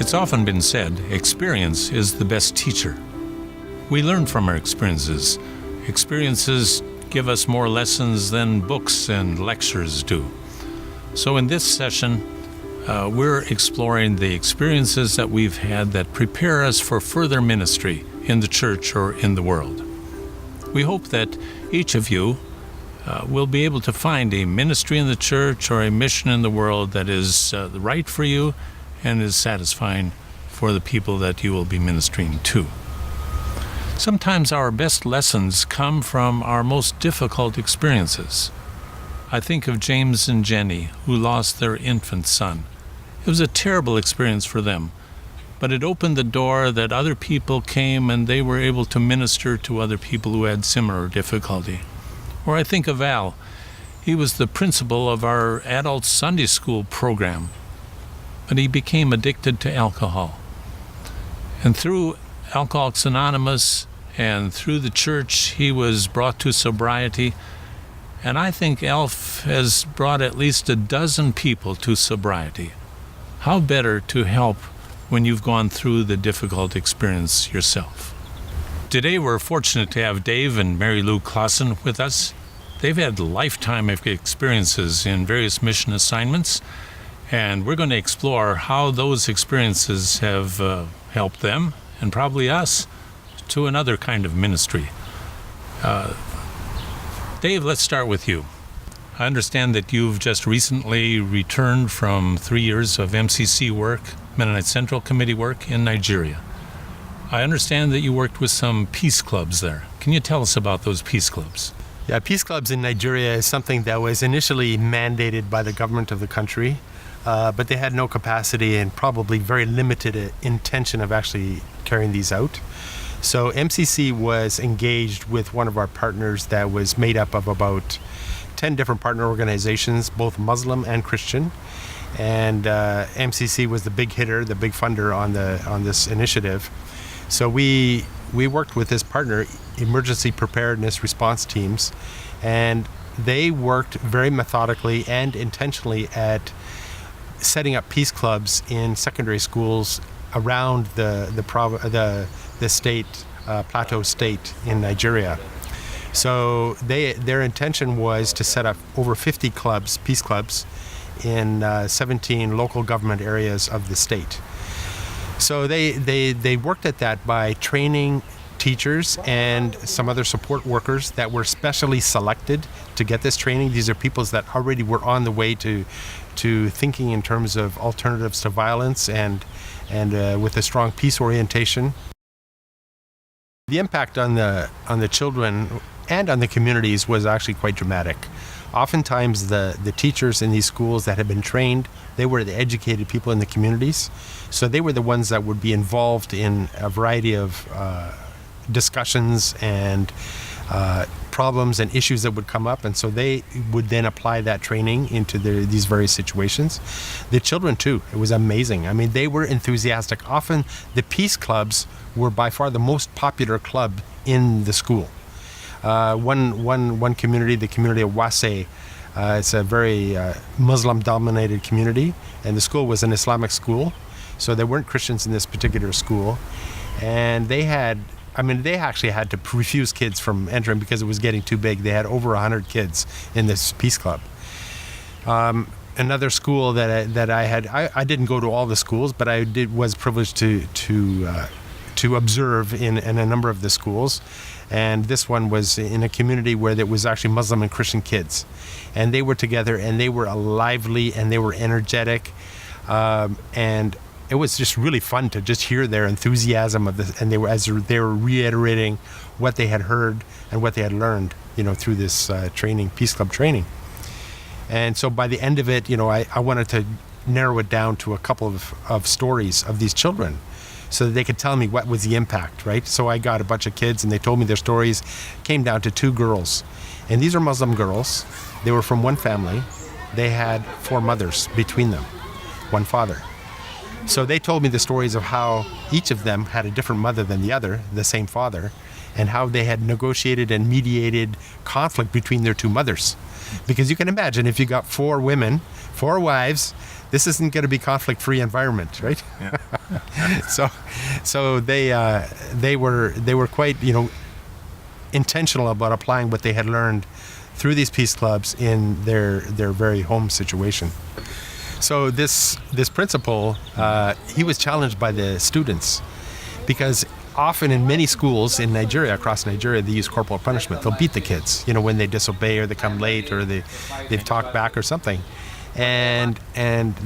It's often been said, experience is the best teacher. We learn from our experiences. Experiences give us more lessons than books and lectures do. So in this session, we're exploring the experiences that we've had that prepare us for further ministry in the church or in the world. We hope that each of you will be able to find a ministry in the church or a mission in the world that is right for you and is satisfying for the people that you will be ministering to. Sometimes our best lessons come from our most difficult experiences. I think of James and Jenny, who lost their infant son. It was a terrible experience for them, but it opened the door that other people came and they were able to minister to other people who had similar difficulty. Or I think of Al. He was the principal of our adult Sunday school program, but he became addicted to alcohol. And through Alcoholics Anonymous and through the church, he was brought to sobriety. And I think ALF has brought at least a dozen people to sobriety. How better to help when you've gone through the difficult experience yourself? Today we're fortunate to have Dave and Mary Lou Klassen with us. They've had a lifetime of experiences in various mission assignments, and we're going to explore how those experiences have helped them, and probably us, to another kind of ministry. Dave, let's start with you. I understand that you've just recently returned from 3 years of MCC work, Mennonite Central Committee work in Nigeria. I understand that you worked with some peace clubs there. Can you tell us about those peace clubs? Yeah, peace clubs in Nigeria is something that was initially mandated by the government of the country, but they had no capacity and probably very limited intention of actually carrying these out. So MCC was engaged with one of our partners that was made up of about 10 different partner organizations, both Muslim and Christian. And MCC was the big hitter, the big funder on this initiative. So we worked with this partner, Emergency Preparedness Response Teams, and they worked very methodically and intentionally at setting up peace clubs in secondary schools around the state, Plateau State in Nigeria. So their intention was to set up over 50 clubs, peace clubs, in 17 local government areas of the state. So they worked at that by training teachers and some other support workers that were specially selected to get this training. These are people that already were on the way to thinking in terms of alternatives to violence and with a strong peace orientation. The impact on the children and on the communities was actually quite dramatic. Oftentimes the teachers in these schools that had been trained, they were the educated people in the communities. So they were the ones that would be involved in a variety of discussions and problems and issues that would come up. And so they would then apply that training into these various situations. The children too, it was amazing. I mean, they were enthusiastic. Often the peace clubs were by far the most popular club in the school. One community, the community of Wase, it's a very Muslim-dominated community, and the school was an Islamic school, so there weren't Christians in this particular school, and they actually had to refuse kids from entering because it was getting too big. They had over 100 kids in this peace club. Another school that I had, I didn't go to all the schools, but I was privileged to observe in a number of the schools. And this one was in a community where there was actually Muslim and Christian kids. And they were together and they were lively and they were energetic. And it was just really fun to just hear their enthusiasm of this. And they were reiterating what they had heard and what they had learned, through this training, Peace Club training. And so by the end of it, I wanted to narrow it down to a couple of stories of these children, so that they could tell me what was the impact, right? So I got a bunch of kids and they told me their stories. Came down to 2 girls. And these are Muslim girls. They were from one family. They had 4 mothers between them, 1 father. So they told me the stories of how each of them had a different mother than the other, the same father, and how they had negotiated and mediated conflict between their 2 mothers. Because you can imagine if you got 4 women, 4 wives, this isn't going to be conflict-free environment, right? Yeah. so they were quite, intentional about applying what they had learned through these peace clubs in their very home situation. So this principal, he was challenged by the students, because often in many schools in Nigeria, across Nigeria, they use corporal punishment. They'll beat the kids, when they disobey or they come late or they've talked back or something. And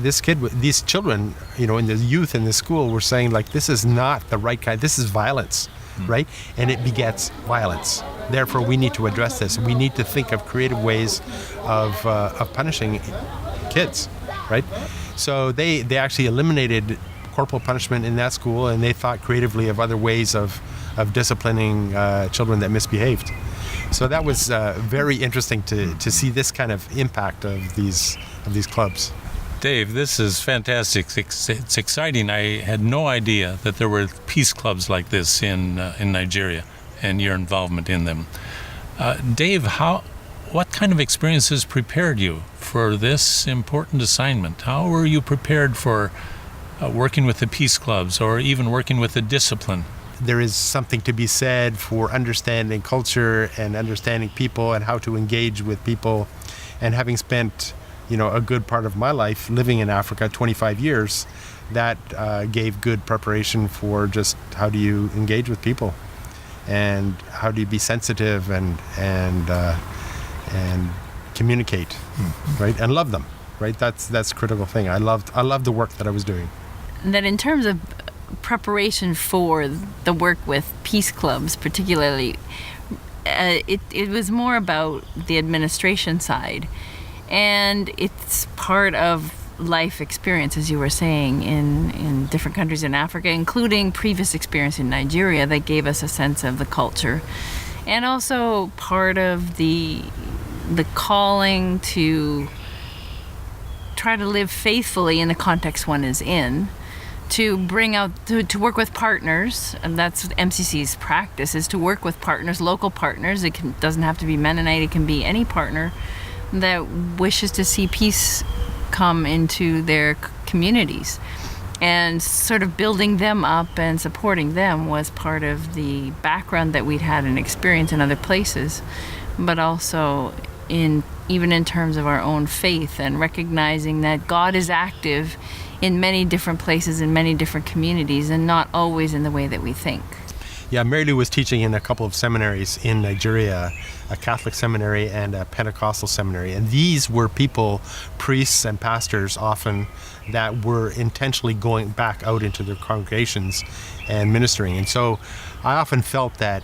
these children, in the youth in the school were saying, like, this is not the right kind. This is violence, right? And it begets violence. Therefore, we need to address this. We need to think of creative ways of punishing kids, right? So they actually eliminated corporal punishment in that school, and they thought creatively of other ways of disciplining children that misbehaved. So that was very interesting to see this kind of impact of these clubs. Dave, this is fantastic. It's exciting. I had no idea that there were peace clubs like this in Nigeria, and your involvement in them. Dave, what kind of experiences prepared you for this important assignment? How were you prepared for working with the peace clubs, or even working with the discipline? There is something to be said for understanding culture and understanding people and how to engage with people. And having spent, a good part of my life living in Africa, 25 years, that gave good preparation for just how do you engage with people, and how do you be sensitive and communicate, right, and love them, right? That's a critical thing. I loved the work that I was doing. That in terms of preparation for the work with peace clubs, particularly, it was more about the administration side, and it's part of life experience, as you were saying, in different countries in Africa, including previous experience in Nigeria, that gave us a sense of the culture, and also part of the calling to try to live faithfully in the context one is in, to bring out, to work with partners, and that's MCC's practice, is to work with partners, local partners. It doesn't have to be Mennonite, it can be any partner that wishes to see peace come into their communities. And sort of building them up and supporting them was part of the background that we'd had and experience in other places, but also even in terms of our own faith, and recognizing that God is active in many different places, in many different communities, and not always in the way that we think. Yeah, Mary Lou was teaching in a couple of seminaries in Nigeria, a Catholic seminary and a Pentecostal seminary. And these were people, priests and pastors often, that were intentionally going back out into their congregations and ministering. And so I often felt that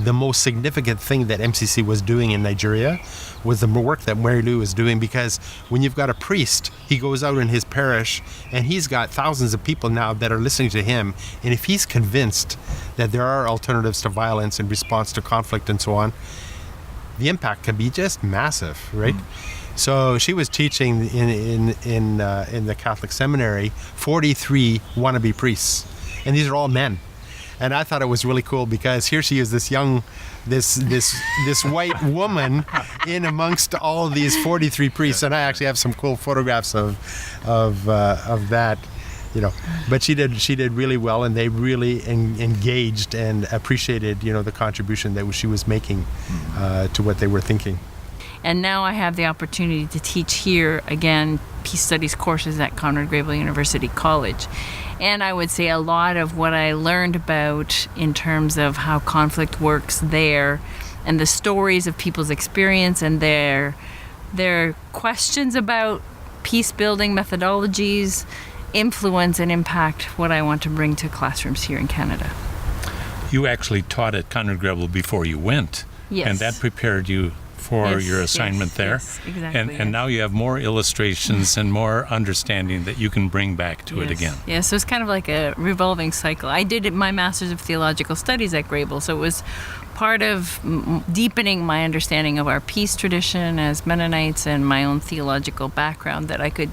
the most significant thing that MCC was doing in Nigeria was the work that Mary Lou was doing, because when you've got a priest, he goes out in his parish and he's got thousands of people now that are listening to him. And if he's convinced that there are alternatives to violence in response to conflict and so on, the impact can be just massive, right? So she was teaching in the Catholic seminary 43 wannabe priests, and these are all men. And I thought it was really cool, because here she is, this young, this white woman in amongst all these 43 priests. And I actually have some cool photographs of that, But she did really well, and they really engaged and appreciated, the contribution that she was making to what they were thinking. And now I have the opportunity to teach here, again, Peace Studies courses at Conrad Grebel University College. And I would say a lot of what I learned about in terms of how conflict works there, and the stories of people's experience and their questions about peace-building methodologies, influence and impact what I want to bring to classrooms here in Canada. You actually taught at Conrad Grebel before you went. Yes. And that prepared you for your assignment there. Yes, exactly. And now you have more illustrations and more understanding that you can bring back to it again. Yeah, so it's kind of like a revolving cycle. I did my Master's of Theological Studies at Grebel, so it was part of deepening my understanding of our peace tradition as Mennonites and my own theological background, that I could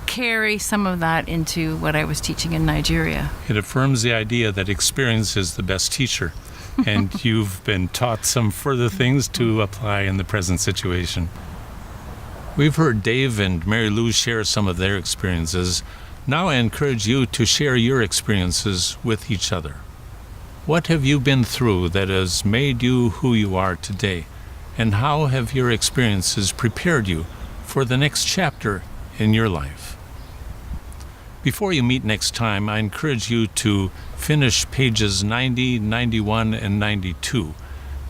carry some of that into what I was teaching in Nigeria. It affirms the idea that experience is the best teacher. And you've been taught some further things to apply in the present situation. We've heard Dave and Mary Lou share some of their experiences. Now I encourage you to share your experiences with each other. What have you been through that has made you who you are today? And how have your experiences prepared you for the next chapter in your life? Before you meet next time, I encourage you to finish pages 90, 91, and 92.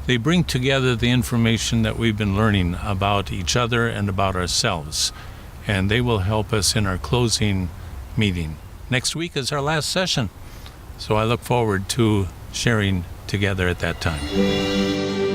They bring together the information that we've been learning about each other and about ourselves, and they will help us in our closing meeting. Next week is our last session, so I look forward to sharing together at that time.